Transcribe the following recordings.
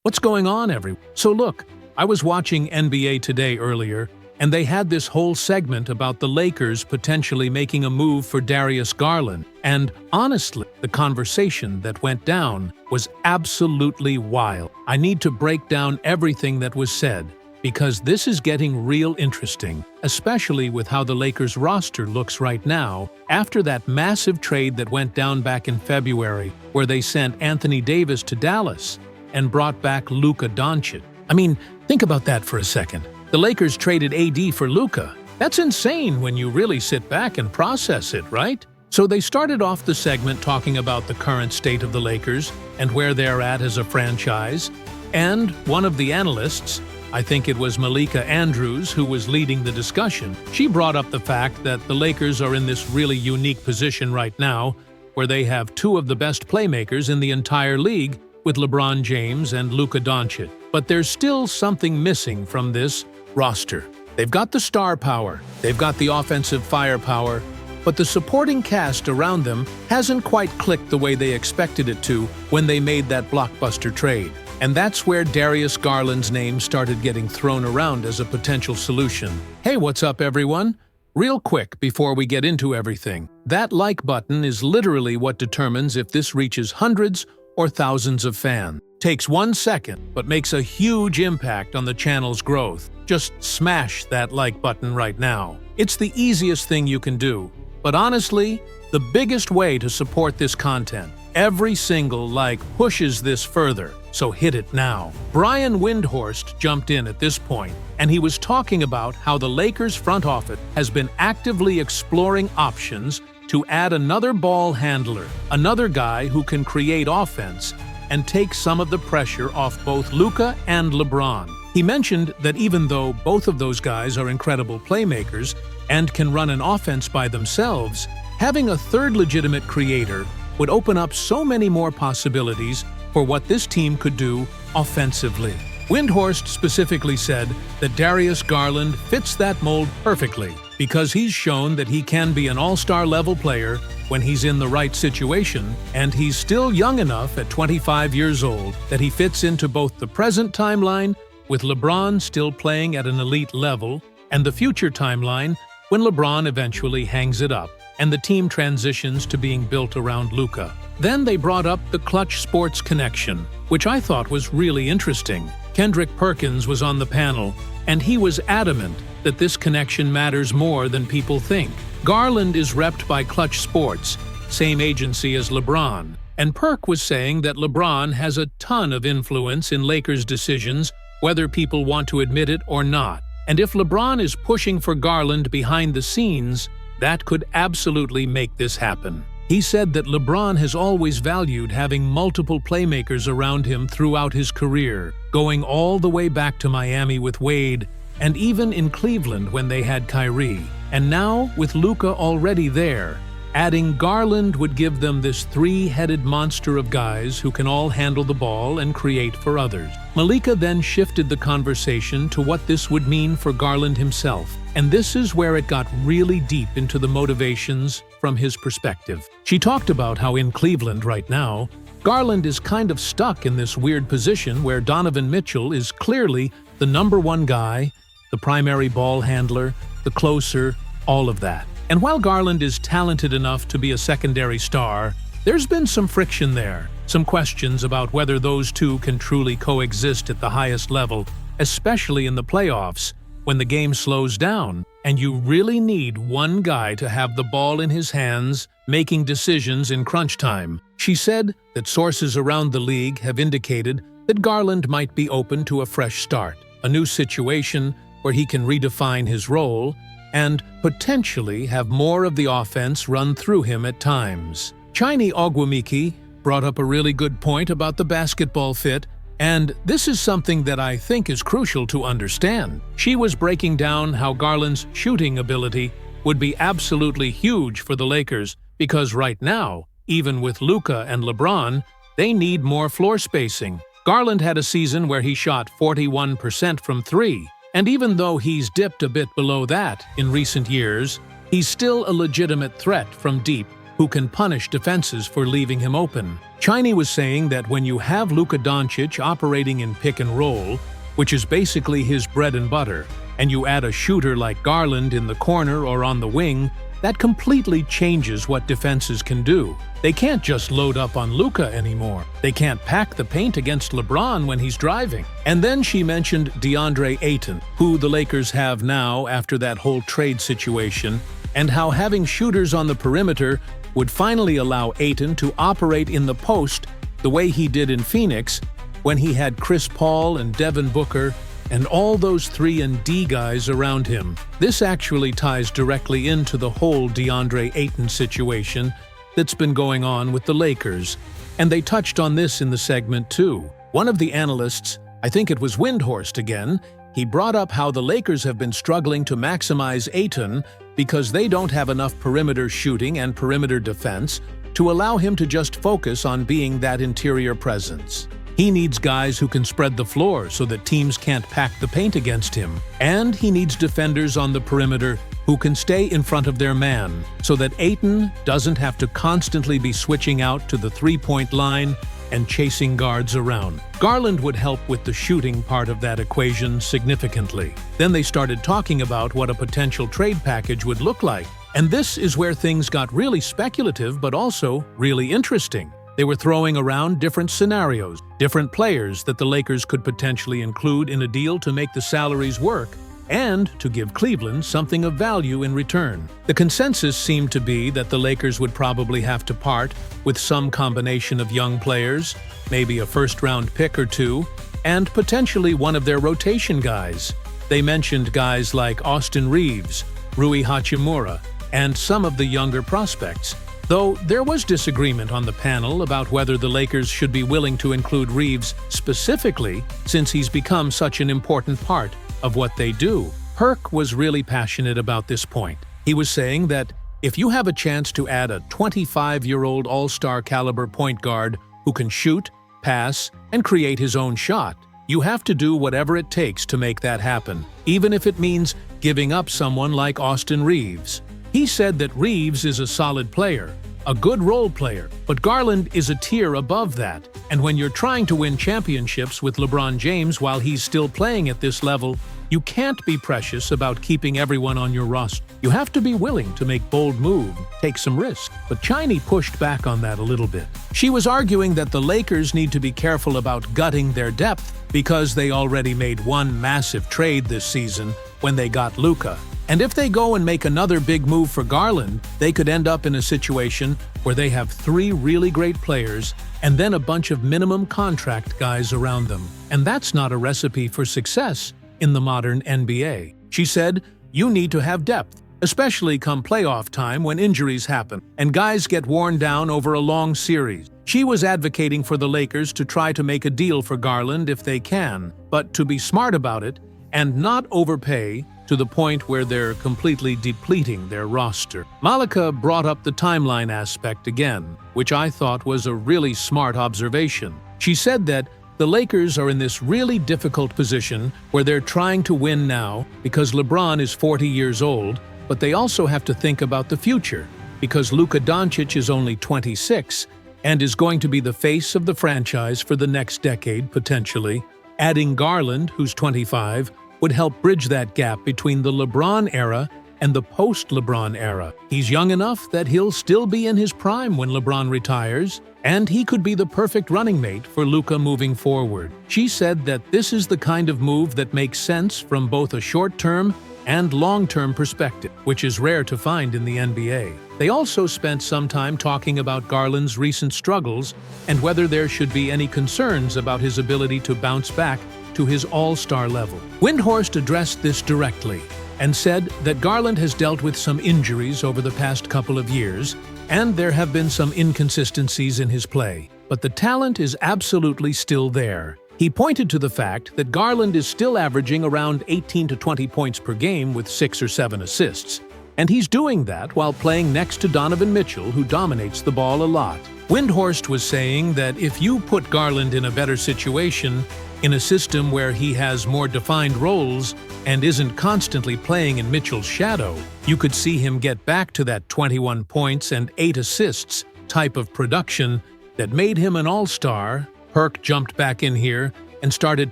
What's going on, everyone? So look, I was watching NBA Today earlier, and they had this whole segment about the Lakers potentially making a move for Darius Garland. And honestly, the conversation that went down was absolutely wild. I need to break down everything that was said, because this is getting real interesting, especially with how the Lakers roster looks right now after that massive trade that went down back in February, where they sent Anthony Davis to Dallas and brought back Luka Doncic. I mean, think about that for a second. The Lakers traded AD for Luka. That's insane when you really sit back and process it, right? So they started off the segment talking about the current state of the Lakers and where they're at as a franchise. And one of the analysts, I think it was Malika Andrews who was leading the discussion, she brought up the fact that the Lakers are in this really unique position right now where they have two of the best playmakers in the entire league with LeBron James and Luka Doncic. But there's still something missing from this roster. They've got the star power, they've got the offensive firepower, but the supporting cast around them hasn't quite clicked the way they expected it to when they made that blockbuster trade. And that's where Darius Garland's name started getting thrown around as a potential solution. Hey, what's up, everyone? Real quick before we get into everything, that like button is literally what determines if this reaches hundreds or thousands of fans. Takes 1 second, but makes a huge impact on the channel's growth. Just smash that like button right now. It's the easiest thing you can do, but honestly, the biggest way to support this content. Every single like pushes this further, so hit it now. Brian Windhorst jumped in at this point, and he was talking about how the Lakers front office has been actively exploring options to add another ball handler, another guy who can create offense and take some of the pressure off both Luka and LeBron. He mentioned that even though both of those guys are incredible playmakers and can run an offense by themselves, having a third legitimate creator would open up so many more possibilities for what this team could do offensively. Windhorst specifically said that Darius Garland fits that mold perfectly because he's shown that he can be an all-star level player when he's in the right situation, and he's still young enough at 25 years old that he fits into both the present timeline, with LeBron still playing at an elite level, and the future timeline when LeBron eventually hangs it up and the team transitions to being built around Luka. Then they brought up the Clutch Sports connection, which I thought was really interesting. Kendrick Perkins was on the panel, and he was adamant that this connection matters more than people think. Garland is repped by Clutch Sports, same agency as LeBron, and Perk was saying that LeBron has a ton of influence in Lakers' decisions, whether people want to admit it or not. And if LeBron is pushing for Garland behind the scenes, that could absolutely make this happen. He said that LeBron has always valued having multiple playmakers around him throughout his career, going all the way back to Miami with Wade, and even in Cleveland when they had Kyrie. And now, with Luka already there, adding Garland would give them this three-headed monster of guys who can all handle the ball and create for others. Malika then shifted the conversation to what this would mean for Garland himself. And this is where it got really deep into the motivations from his perspective. She talked about how in Cleveland right now, Garland is kind of stuck in this weird position where Donovan Mitchell is clearly the #1 guy, the primary ball handler, the closer, all of that. And while Garland is talented enough to be a secondary star, there's been some friction there, some questions about whether those two can truly coexist at the highest level, especially in the playoffs, when the game slows down, and you really need one guy to have the ball in his hands, making decisions in crunch time. She said that sources around the league have indicated that Garland might be open to a fresh start, a new situation where he can redefine his role and potentially have more of the offense run through him at times. Chini Ogwumike brought up a really good point about the basketball fit, and this is something that I think is crucial to understand. She was breaking down how Garland's shooting ability would be absolutely huge for the Lakers because right now, even with Luka and LeBron, they need more floor spacing. Garland had a season where he shot 41% from three, and even though he's dipped a bit below that in recent years, he's still a legitimate threat from deep who can punish defenses for leaving him open. Chiney was saying that when you have Luka Doncic operating in pick and roll, which is basically his bread and butter, and you add a shooter like Garland in the corner or on the wing, that completely changes what defenses can do. They can't just load up on Luka anymore. They can't pack the paint against LeBron when he's driving. And then she mentioned DeAndre Ayton, who the Lakers have now after that whole trade situation, and how having shooters on the perimeter would finally allow Ayton to operate in the post the way he did in Phoenix when he had Chris Paul and Devin Booker and all those 3-and-D guys around him. This actually ties directly into the whole DeAndre Ayton situation that's been going on with the Lakers, and they touched on this in the segment too. One of the analysts, I think it was Windhorst again, he brought up how the Lakers have been struggling to maximize Ayton because they don't have enough perimeter shooting and perimeter defense to allow him to just focus on being that interior presence. He needs guys who can spread the floor so that teams can't pack the paint against him. And he needs defenders on the perimeter who can stay in front of their man so that Ayton doesn't have to constantly be switching out to the three-point line and chasing guards around. Garland would help with the shooting part of that equation significantly. Then they started talking about what a potential trade package would look like. And this is where things got really speculative but also really interesting. They were throwing around different scenarios, different players that the Lakers could potentially include in a deal to make the salaries work and to give Cleveland something of value in return. The consensus seemed to be that the Lakers would probably have to part with some combination of young players, maybe a first-round pick or two, and potentially one of their rotation guys. They mentioned guys like Austin Reeves, Rui Hachimura, and some of the younger prospects. Though there was disagreement on the panel about whether the Lakers should be willing to include Reeves specifically, since he's become such an important part of what they do. Herc was really passionate about this point. He was saying that if you have a chance to add a 25-year-old all-star caliber point guard who can shoot, pass, and create his own shot, you have to do whatever it takes to make that happen, even if it means giving up someone like Austin Reeves. He said that Reeves is a solid player, a good role player, but Garland is a tier above that. And when you're trying to win championships with LeBron James while he's still playing at this level, you can't be precious about keeping everyone on your roster. You have to be willing to make bold moves, take some risk. But Chiney pushed back on that a little bit. She was arguing that the Lakers need to be careful about gutting their depth because they already made one massive trade this season when they got Luka. And if they go and make another big move for Garland, they could end up in a situation where they have 3 really great players and then a bunch of minimum contract guys around them. And that's not a recipe for success in the modern NBA. She said, you need to have depth, especially come playoff time when injuries happen and guys get worn down over a long series. She was advocating for the Lakers to try to make a deal for Garland if they can, but to be smart about it and not overpay to the point where they're completely depleting their roster. Malika brought up the timeline aspect again, which I thought was a really smart observation. She said that the Lakers are in this really difficult position where they're trying to win now because LeBron is 40 years old, but they also have to think about the future because Luka Doncic is only 26 and is going to be the face of the franchise for the next decade, potentially. Adding Garland, who's 25, would help bridge that gap between the LeBron era and the post-LeBron era. He's young enough that he'll still be in his prime when LeBron retires, and he could be the perfect running mate for Luka moving forward. She said that this is the kind of move that makes sense from both a short-term and long-term perspective, which is rare to find in the NBA. They also spent some time talking about Garland's recent struggles and whether there should be any concerns about his ability to bounce back to his all-star level. Windhorst addressed this directly and said that Garland has dealt with some injuries over the past couple of years, and there have been some inconsistencies in his play, but the talent is absolutely still there. He pointed to the fact that Garland is still averaging around 18 to 20 points per game with 6 or 7 assists, and he's doing that while playing next to Donovan Mitchell, who dominates the ball a lot. Windhorst was saying that if you put Garland in a better situation, in a system where he has more defined roles, and isn't constantly playing in Mitchell's shadow, you could see him get back to that 21 points and 8 assists type of production that made him an all-star. Perk jumped back in here and started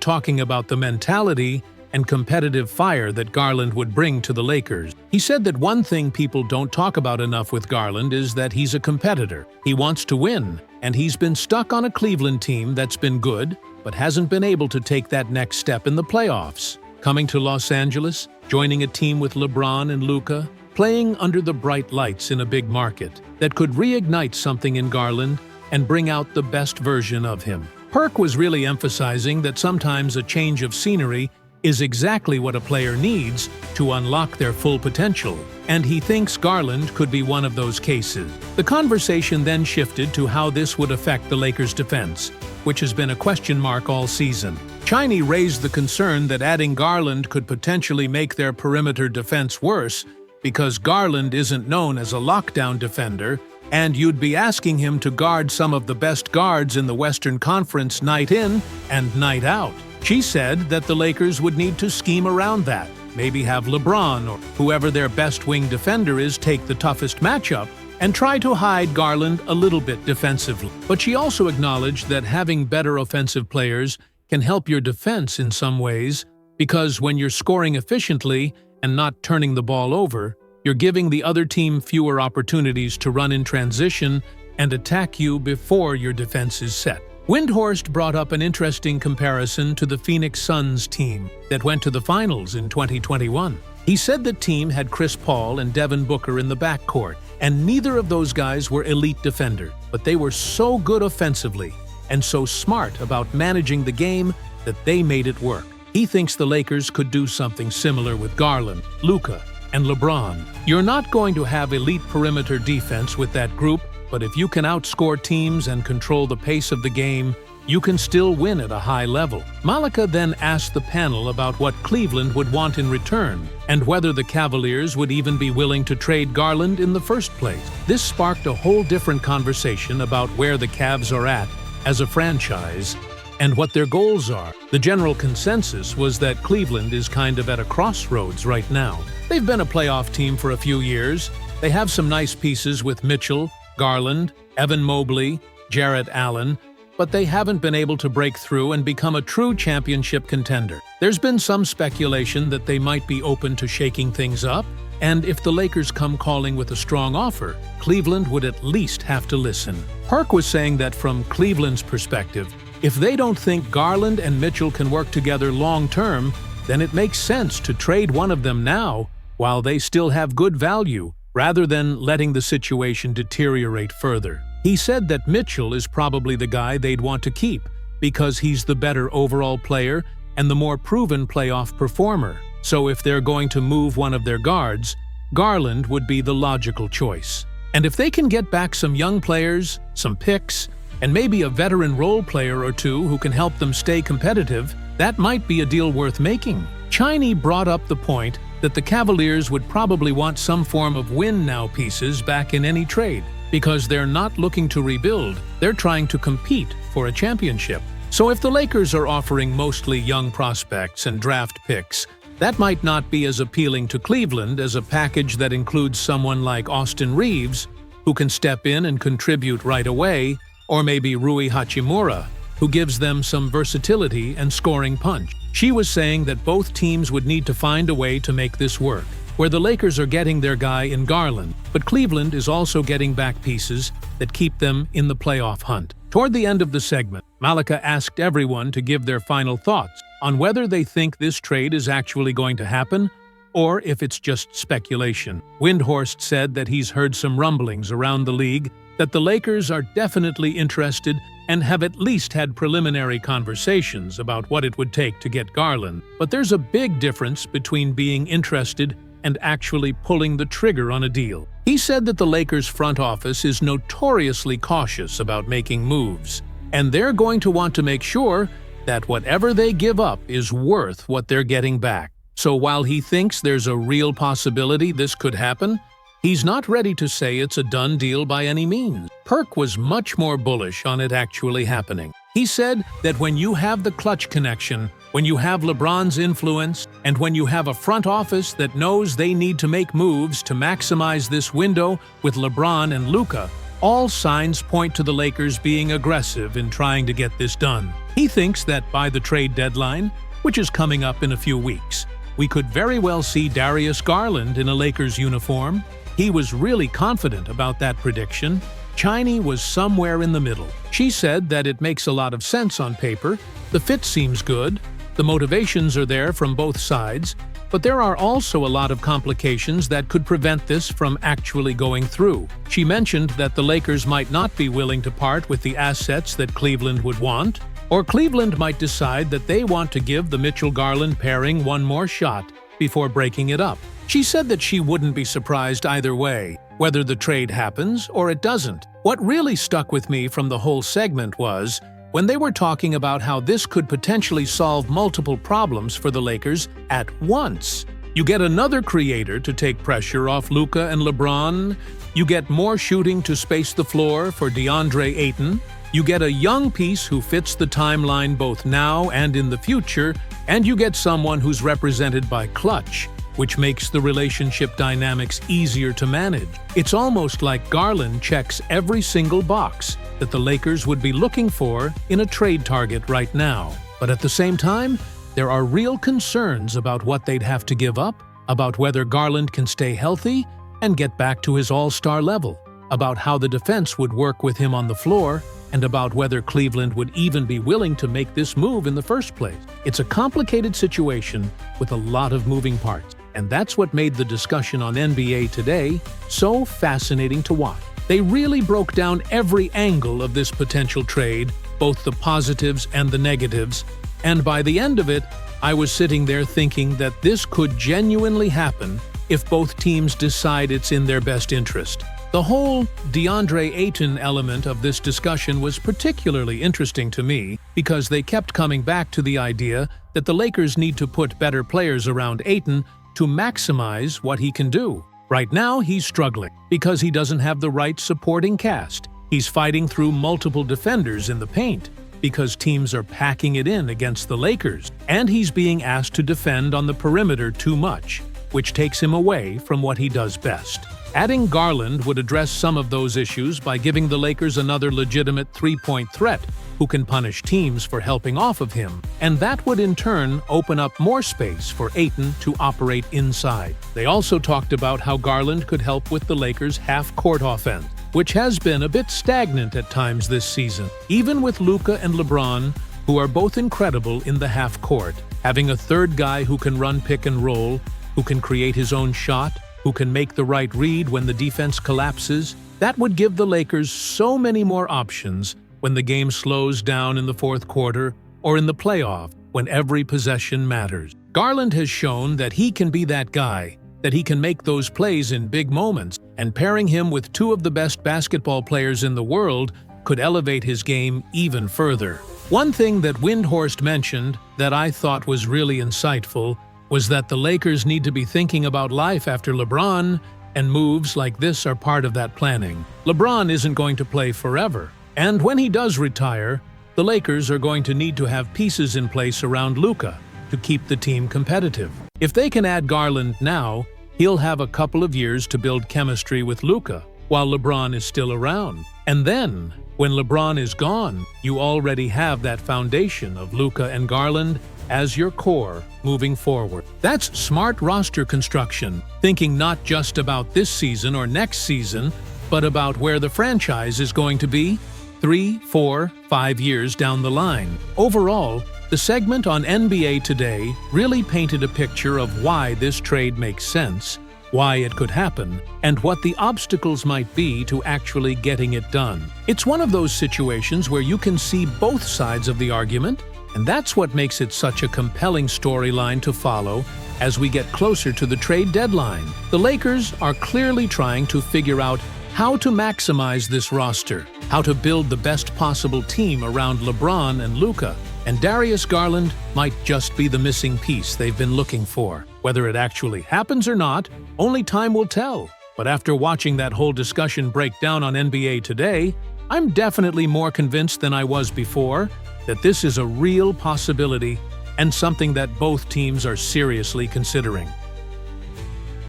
talking about the mentality and competitive fire that Garland would bring to the Lakers. He said that one thing people don't talk about enough with Garland is that he's a competitor. He wants to win, and he's been stuck on a Cleveland team that's been good, but hasn't been able to take that next step in the playoffs. Coming to Los Angeles, joining a team with LeBron and Luka, playing under the bright lights in a big market that could reignite something in Garland and bring out the best version of him. Perk was really emphasizing that sometimes a change of scenery is exactly what a player needs to unlock their full potential, and he thinks Garland could be one of those cases. The conversation then shifted to how this would affect the Lakers' defense, which has been a question mark all season. Chiney raised the concern that adding Garland could potentially make their perimeter defense worse because Garland isn't known as a lockdown defender, and you'd be asking him to guard some of the best guards in the Western Conference night in and night out. She said that the Lakers would need to scheme around that, maybe have LeBron or whoever their best wing defender is take the toughest matchup and try to hide Garland a little bit defensively. But she also acknowledged that having better offensive players can help your defense in some ways, because when you're scoring efficiently and not turning the ball over, you're giving the other team fewer opportunities to run in transition and attack you before your defense is set. Windhorst brought up an interesting comparison to the Phoenix Suns team that went to the finals in 2021. He said the team had Chris Paul and Devin Booker in the backcourt, and neither of those guys were elite defenders, but they were so good offensively and so smart about managing the game that they made it work. He thinks the Lakers could do something similar with Garland, Luka, and LeBron. You're not going to have elite perimeter defense with that group, but if you can outscore teams and control the pace of the game, you can still win at a high level. Malika then asked the panel about what Cleveland would want in return, and whether the Cavaliers would even be willing to trade Garland in the first place. This sparked a whole different conversation about where the Cavs are at as a franchise and what their goals are. The general consensus was that Cleveland is kind of at a crossroads right now. They've been a playoff team for a few years. They have some nice pieces with Mitchell, Garland, Evan Mobley, Jarrett Allen, but they haven't been able to break through and become a true championship contender. There's been some speculation that they might be open to shaking things up, and if the Lakers come calling with a strong offer, Cleveland would at least have to listen. Perk was saying that from Cleveland's perspective, if they don't think Garland and Mitchell can work together long-term, then it makes sense to trade one of them now while they still have good value, rather than letting the situation deteriorate further. He said that Mitchell is probably the guy they'd want to keep because he's the better overall player and the more proven playoff performer. So if they're going to move one of their guards, Garland would be the logical choice. And if they can get back some young players, some picks, and maybe a veteran role player or two who can help them stay competitive, that might be a deal worth making. Chiney brought up the point that the Cavaliers would probably want some form of win-now pieces back in any trade, because they're not looking to rebuild, they're trying to compete for a championship. So if the Lakers are offering mostly young prospects and draft picks, that might not be as appealing to Cleveland as a package that includes someone like Austin Reeves, who can step in and contribute right away, or maybe Rui Hachimura, who gives them some versatility and scoring punch. She was saying that both teams would need to find a way to make this work, where the Lakers are getting their guy in Garland, but Cleveland is also getting back pieces that keep them in the playoff hunt. Toward the end of the segment, Malika asked everyone to give their final thoughts on whether they think this trade is actually going to happen or if it's just speculation. Windhorst said that he's heard some rumblings around the league that the Lakers are definitely interested and have at least had preliminary conversations about what it would take to get Garland. But there's a big difference between being interested and actually pulling the trigger on a deal. He said that the Lakers' front office is notoriously cautious about making moves, and they're going to want to make sure that whatever they give up is worth what they're getting back. So while he thinks there's a real possibility this could happen, he's not ready to say it's a done deal by any means. Perk was much more bullish on it actually happening. He said that when you have the clutch connection, when you have LeBron's influence And when you have a front office that knows they need to make moves to maximize this window with LeBron and Luka, all signs point to the Lakers being aggressive in trying to get this done. He thinks that by the trade deadline, which is coming up in a few weeks, we could very well see Darius Garland in a Lakers uniform. He was really confident about that prediction. Chiny was somewhere in the middle. She said that it makes a lot of sense on paper, the fit seems good, the motivations are there from both sides, but there are also a lot of complications that could prevent this from actually going through. She mentioned that the Lakers might not be willing to part with the assets that Cleveland would want, or Cleveland might decide that they want to give the Mitchell-Garland pairing one more shot before breaking it up. She said that she wouldn't be surprised either way, whether the trade happens or it doesn't. What really stuck with me from the whole segment was when they were talking about how this could potentially solve multiple problems for the Lakers at once. You get another creator to take pressure off Luka and LeBron, you get more shooting to space the floor for DeAndre Ayton, you get a young piece who fits the timeline both now and in the future, and you get someone who's represented by clutch, which makes the relationship dynamics easier to manage. It's almost like Garland checks every single box that the Lakers would be looking for in a trade target right now. But at the same time, there are real concerns about what they'd have to give up, about whether Garland can stay healthy and get back to his all-star level, about how the defense would work with him on the floor, and about whether Cleveland would even be willing to make this move in the first place. It's a complicated situation with a lot of moving parts, and that's what made the discussion on NBA Today so fascinating to watch. They really broke down every angle of this potential trade, both the positives and the negatives, and by the end of it, I was sitting there thinking that this could genuinely happen if both teams decide it's in their best interest. The whole DeAndre Ayton element of this discussion was particularly interesting to me because they kept coming back to the idea that the Lakers need to put better players around Ayton to maximize what he can do. Right now, he's struggling because he doesn't have the right supporting cast. He's fighting through multiple defenders in the paint because teams are packing it in against the Lakers, and he's being asked to defend on the perimeter too much, which takes him away from what he does best. Adding Garland would address some of those issues by giving the Lakers another legitimate three-point threat who can punish teams for helping off of him, and that would in turn open up more space for Ayton to operate inside. They also talked about how Garland could help with the Lakers' half-court offense, which has been a bit stagnant at times this season. Even with Luka and LeBron, who are both incredible in the half-court, having a third guy who can run pick and roll, who can create his own shot, who can make the right read when the defense collapses, that would give the Lakers so many more options when the game slows down in the fourth quarter or in the playoff when every possession matters. Garland has shown that he can be that guy, that he can make those plays in big moments, and pairing him with two of the best basketball players in the world could elevate his game even further. One thing that Windhorst mentioned that I thought was really insightful was that the Lakers need to be thinking about life after LeBron, and moves like this are part of that planning. LeBron isn't going to play forever, and when he does retire, the Lakers are going to need to have pieces in place around Luka to keep the team competitive. If they can add Garland now, he'll have a couple of years to build chemistry with Luka while LeBron is still around. And then, when LeBron is gone, you already have that foundation of Luka and Garland as your core moving forward. That's smart roster construction, thinking not just about this season or next season, but about where the franchise is going to be 3, 4, 5 years down the line. Overall, the segment on NBA Today really painted a picture of why this trade makes sense, why it could happen, and what the obstacles might be to actually getting it done. It's one of those situations where you can see both sides of the argument, and that's what makes it such a compelling storyline to follow as we get closer to the trade deadline. The Lakers are clearly trying to figure out how to maximize this roster, how to build the best possible team around LeBron and Luka, and Darius Garland might just be the missing piece they've been looking for. Whether it actually happens or not, only time will tell. But after watching that whole discussion break down on NBA Today, I'm definitely more convinced than I was before that this is a real possibility and something that both teams are seriously considering.